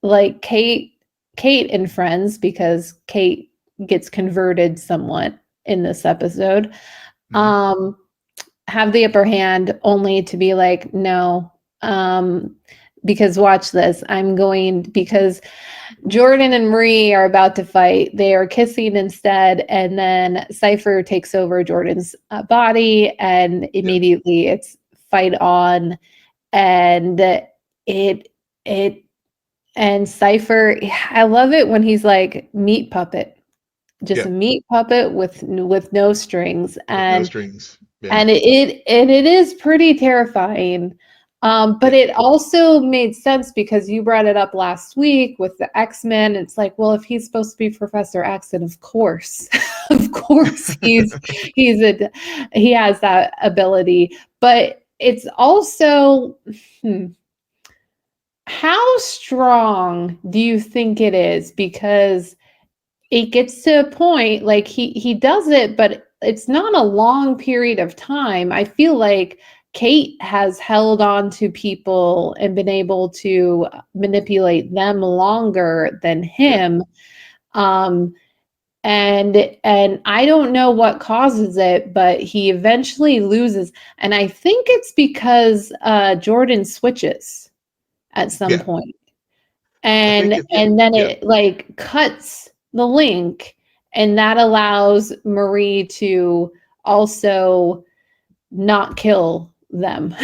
Kate and friends, because Kate gets converted somewhat in this episode, have the upper hand, only to be like, no, because watch this, because Jordan and Marie are about to fight. They are kissing instead, and then Cypher takes over Jordan's body, and immediately it's fight on, and and Cypher, I love it when he's like meat puppet, just a meat puppet with no strings, and no strings. And it is pretty terrifying. But it also made sense because you brought it up last week with the X-Men. It's like, well, if he's supposed to be Professor X, then of course, he has that ability. But it's also, how strong do you think it is? Because it gets to a point, like he does it, but it's not a long period of time. I feel like Kate has held on to people and been able to manipulate them longer than him. And I don't know what causes it, but he eventually loses. And I think it's because Jordan switches at some point. And then it like cuts the link, and that allows Marie to also not kill them.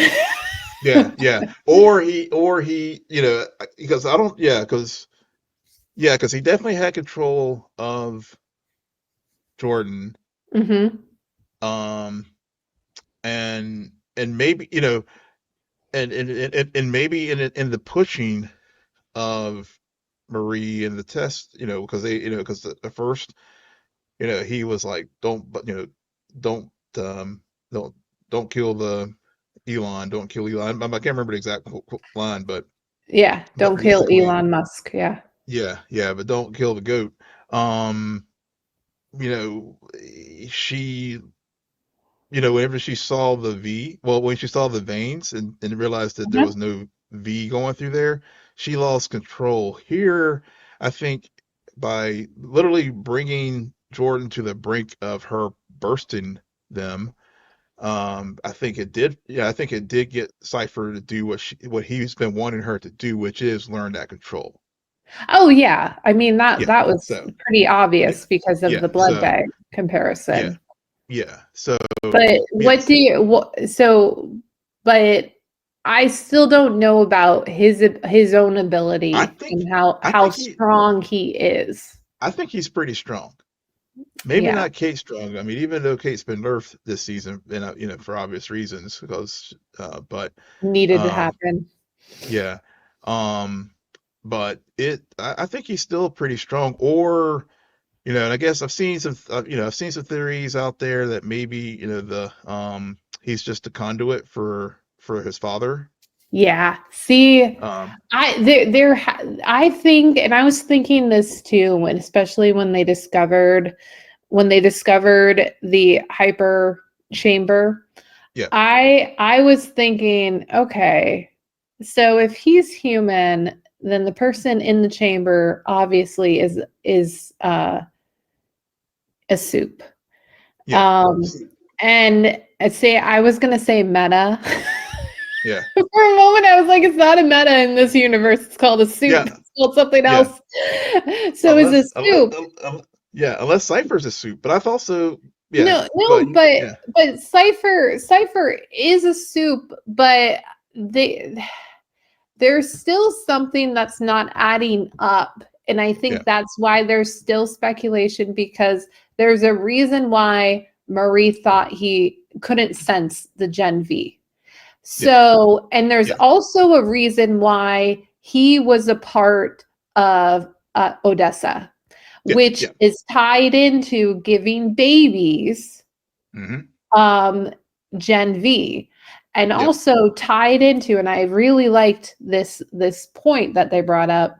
Or he, because because he definitely had control of Jordan. And maybe, and maybe in the pushing of Marie in the test, because because at first, he was like, don't kill the Elon, don't kill Elon. I can't remember the exact line, but don't kill Elon Musk. But don't kill the goat. She, whenever she saw when she saw the veins and realized that there was no V going through there, she lost control. Here, I think by literally bringing Jordan to the brink of her bursting them, I think it did get Cypher to do what he's been wanting her to do, which is learn that control. Oh yeah, I mean that was pretty obvious because of the blood bag comparison. So, but but I still don't know about his own ability and how strong he is. I think he's pretty strong. Maybe not Kate strong. I mean, even though Kate's been nerfed this season, and for obvious reasons, because but needed to happen. But I think he's still pretty strong. Or, and I guess I've seen some theories out there that maybe he's just a conduit for his father. Yeah. See, I think, and I was thinking this too, especially when they discovered the hyper chamber. I was thinking, okay, so if he's human, then the person in the chamber obviously is a soup. And say I was gonna say meta. Yeah. For a moment, I was like, it's not a meta in this universe. It's called a soup. Yeah. It's called something Yeah. else. So it's a soup. Yeah, unless Cypher's a soup. But I've also No, but Cypher is a soup, but there's still something that's not adding up. And I think that's why there's still speculation, because there's a reason why Marie thought he couldn't sense the Gen V. So, and there's also a reason why he was a part of Odessa, which is tied into giving babies Gen V. And also tied into, and I really liked this point that they brought up,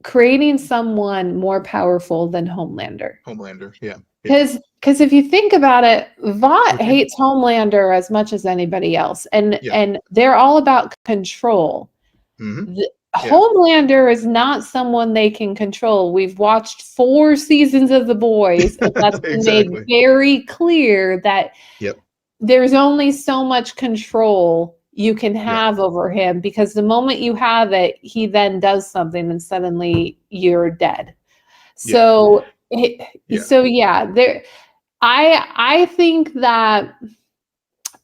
creating someone more powerful than Homelander. Because if you think about it, Vought hates Homelander as much as anybody else, and they're all about control. Homelander is not someone they can control. We've watched 4 seasons of The Boys, and that's been made very clear that there's only so much control you can have over him, because the moment you have it, he then does something and suddenly you're dead. So there, I think that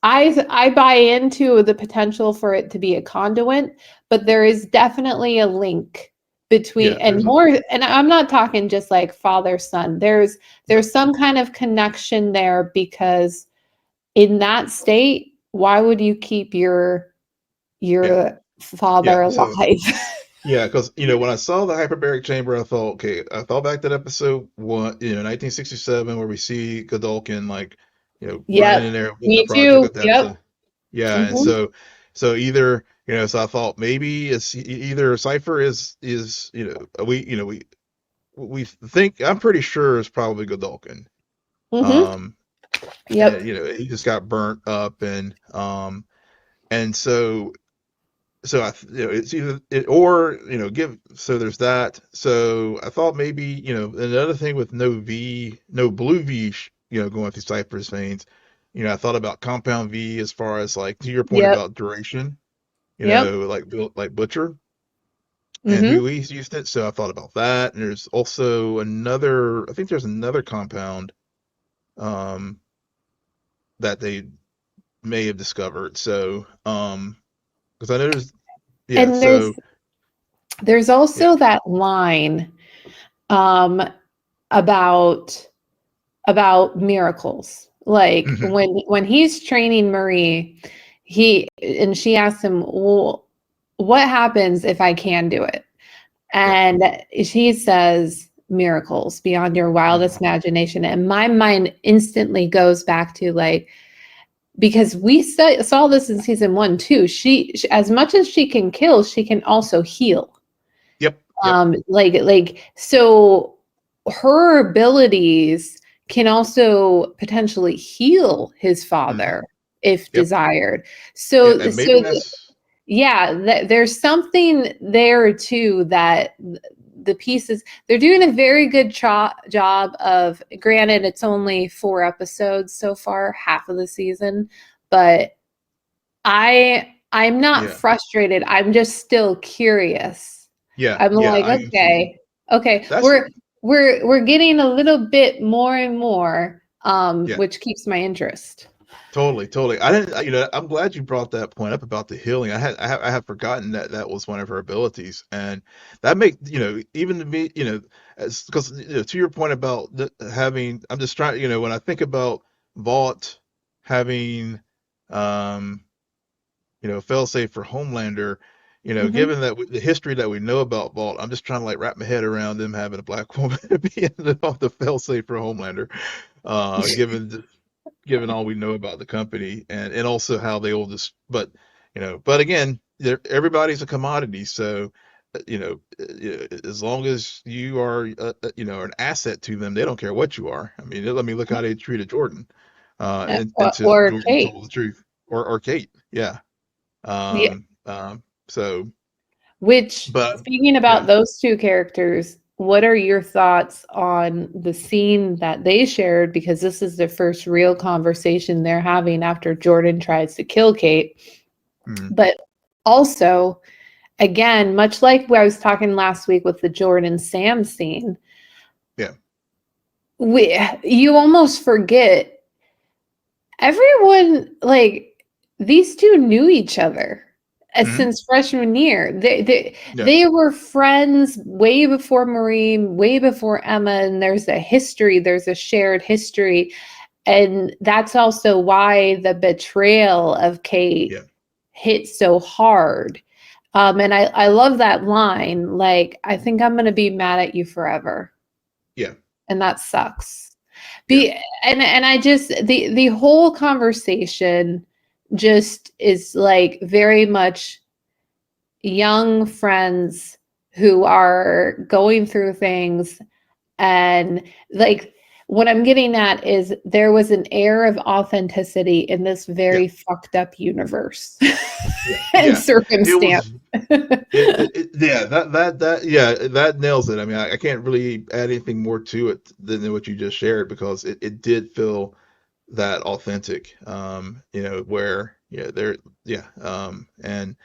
I buy into the potential for it to be a conduit, but there is definitely a link between and I'm not talking just like father son. There's some kind of connection there, because in that state, why would you keep your father alive? Yeah, because when I saw the hyperbaric chamber, I thought, okay, I thought back to episode 1, 1967, where we see Godolkin running in there with the project. And so either so I thought maybe it's either Cypher is we think, I'm pretty sure it's probably Godolkin. He just got burnt up, and so it's either it or so there's that. So I thought maybe another thing with no blue V going through Cypher's veins. I thought about compound V, as far as like to your point about duration. Like Butcher and who he's used it. So I thought about that. And there's also another. I think there's another compound that they may have discovered. So because I know there's also that line about miracles, like when he's training Marie, she asks him, well, what happens if I can do it? And he says, miracles beyond your wildest imagination. And my mind instantly goes back to because we saw this in season 1 too. She as much as she can kill, she can also heal. So her abilities can also potentially heal his father if desired. So there's something there too, that the pieces, they're doing a very good job of, granted it's only 4 episodes so far, half of the season, but I'm not frustrated. I'm just still curious. I'm okay. We're getting a little bit more and more, which keeps my interest. Totally. I didn't, I'm glad you brought that point up about the healing. I have forgotten that was one of her abilities, and that make even to me, because to your point about having, I'm just trying, when I think about Vought having, failsafe for Homelander, given that the history that we know about Vought, I'm just trying to wrap my head around them having a black woman being the failsafe for Homelander, given all we know about the company, and also how they all just, but again, everybody's a commodity. So, as long as you are, an asset to them, they don't care what you are. I mean, let me look how they treated Jordan, until Jordan Kate. told the truth, or Kate. So, speaking about those 2 characters, what are your thoughts on the scene that they shared? Because this is the first real conversation they're having after Jordan tries to kill Kate. But also, again, much like where I was talking last week with the Jordan Sam scene, you almost forget everyone, like, these two knew each other since freshman year. They were friends way before Marie, way before Emma, and there's a shared history. And that's also why the betrayal of Kate hit so hard. And I love that line, like, I think I'm going to be mad at you forever. Yeah. And that sucks. And I just, the whole conversation just is like very much young friends who are going through things. And like, what I'm getting at is there was an air of authenticity in this very fucked up universe and circumstance. That nails it. I mean, I can't really add anything more to it than what you just shared, because it did feel that authentic. Where and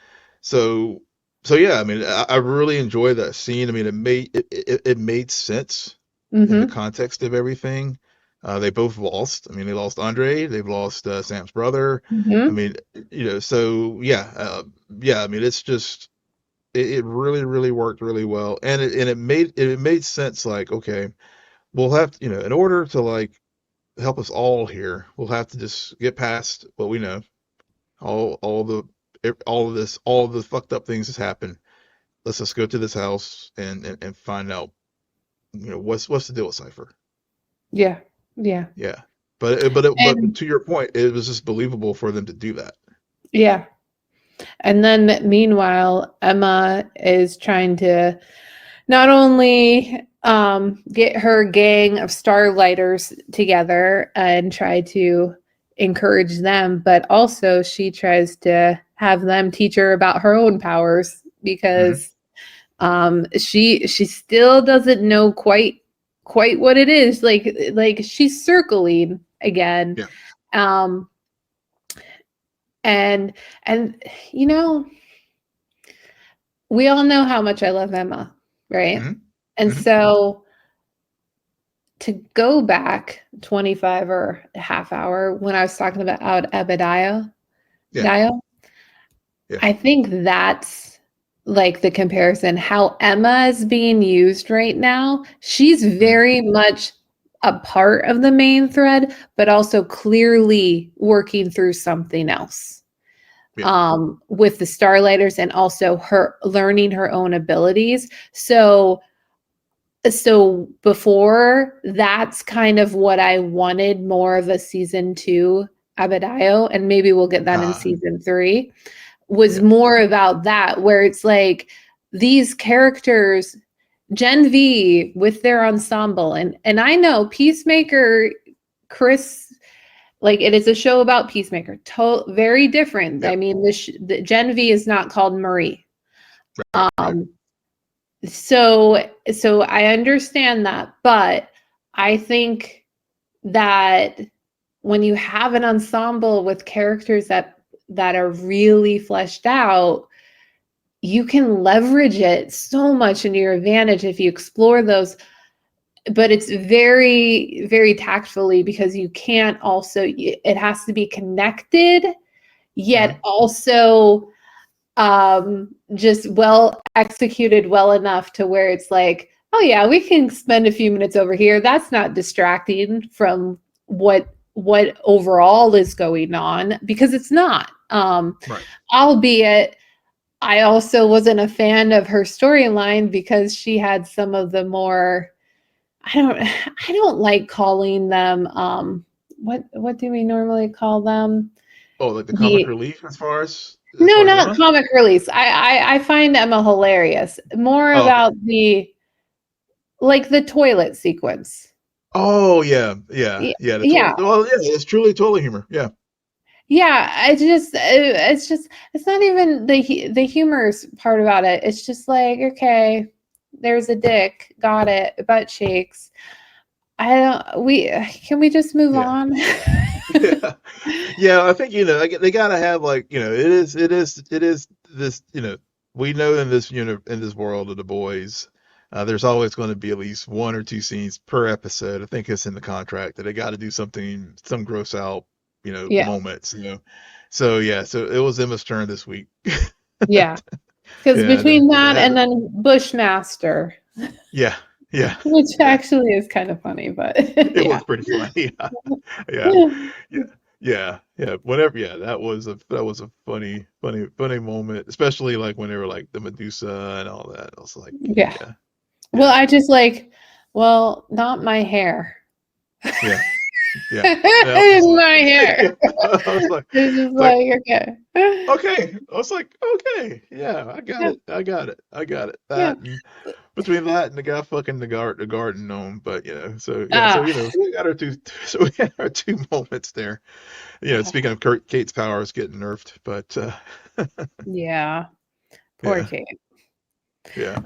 so I mean, I really enjoyed that scene. I mean, it made sense in the context of everything. They both lost. I mean, they lost Andre. They've lost Sam's brother. I mean, so I mean, it's just it really, really worked really well, and it made sense. Like, okay, we'll have to, in order to like help us all here, we'll have to just get past what we know. All of the fucked up things has happened. Let's just go to this house and find out, what's the deal with Cypher. Yeah. But to your point, it was just believable for them to do that. Yeah. And then meanwhile, Emma is trying to not only get her gang of starlighters together and try to encourage them, but also she tries to have them teach her about her own powers, because she still doesn't know quite what it is. Like she's circling again. And we all know how much I love Emma, right? And so to go back 25 or a half hour when I was talking about Adebayo, I think that's like the comparison. How Emma is being used right now, she's very much a part of the main thread, but also clearly working through something else. With the Starlighters, and also her learning her own abilities. So before, that's kind of what I wanted, more of a season 2 Adebayo, and maybe we'll get that in season 3, was more about that, where it's like these characters, Gen V with their ensemble, and I know Peacemaker, Chris, like, it is a show about Peacemaker, very different. I mean, the Gen V is not called Marie. So I understand that, but I think that when you have an ensemble with characters that are really fleshed out, you can leverage it so much in your advantage if you explore those. But it's very, very tactfully, because you can't also, it has to be connected, yet also just well executed well enough to where it's like, oh yeah, we can spend a few minutes over here. That's not distracting from what overall is going on, because it's not. Albeit, I also wasn't a fan of her storyline, because she had some of the more, I don't like calling them, what do we normally call them? Oh, like the comic relief as far as no, not Emma? comic release. I find Emma hilarious. More about the toilet sequence. Oh yeah. Well, it's truly toilet humor. Yeah. It's not even the humorous part about it. It's just like, okay, there's a dick. Got it. Butt cheeks. Can we just move on? Yeah. Yeah, I think, they gotta have, like, it is this, we know in this, in this world of The Boys, there's always going to be at least 1 or 2 scenes per episode. I think it's in the contract that they got to do something, some gross out, Yeah. moments, So yeah, so it was Emma's turn this week. Yeah. Because between that and then Bushmaster. Yeah. Yeah. Which actually is kind of funny, but it was pretty funny. Yeah. Whatever. Yeah, that was a funny moment, especially like when they were like the Medusa and all that. I was like, yeah. Well, I just not my hair. Yeah. My hair. I was like, okay. Okay. I was like, okay, yeah, I got it. That and between that and the guy fucking the garden gnome, but so we got our two moments there. Speaking of Kate's powers getting nerfed, but yeah, poor Kate. Yeah.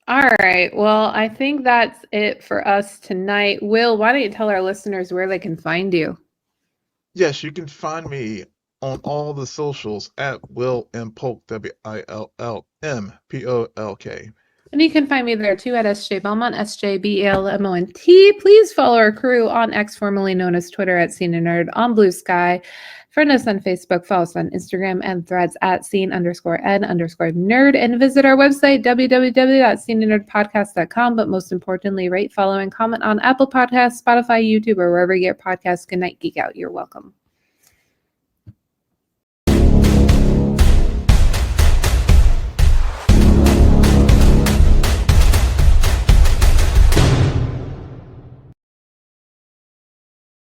All right. Well, I think that's it for us tonight. Will, why don't you tell our listeners where they can find you? Yes, you can find me on all the socials at Will M Polk, WILLMPOLK. And you can find me there too at SJ Belmont, SJBELMONT. Please follow our crew on X, formerly known as Twitter, at Scene and Nerd, on Blue Sky. Friend us on Facebook, follow us on Instagram and Threads at scene_n_nerd, and visit our website, www.sceneandnerdpodcast.com. But most importantly, rate, follow, and comment on Apple Podcasts, Spotify, YouTube, or wherever you get podcasts. Good night, geek out. You're welcome.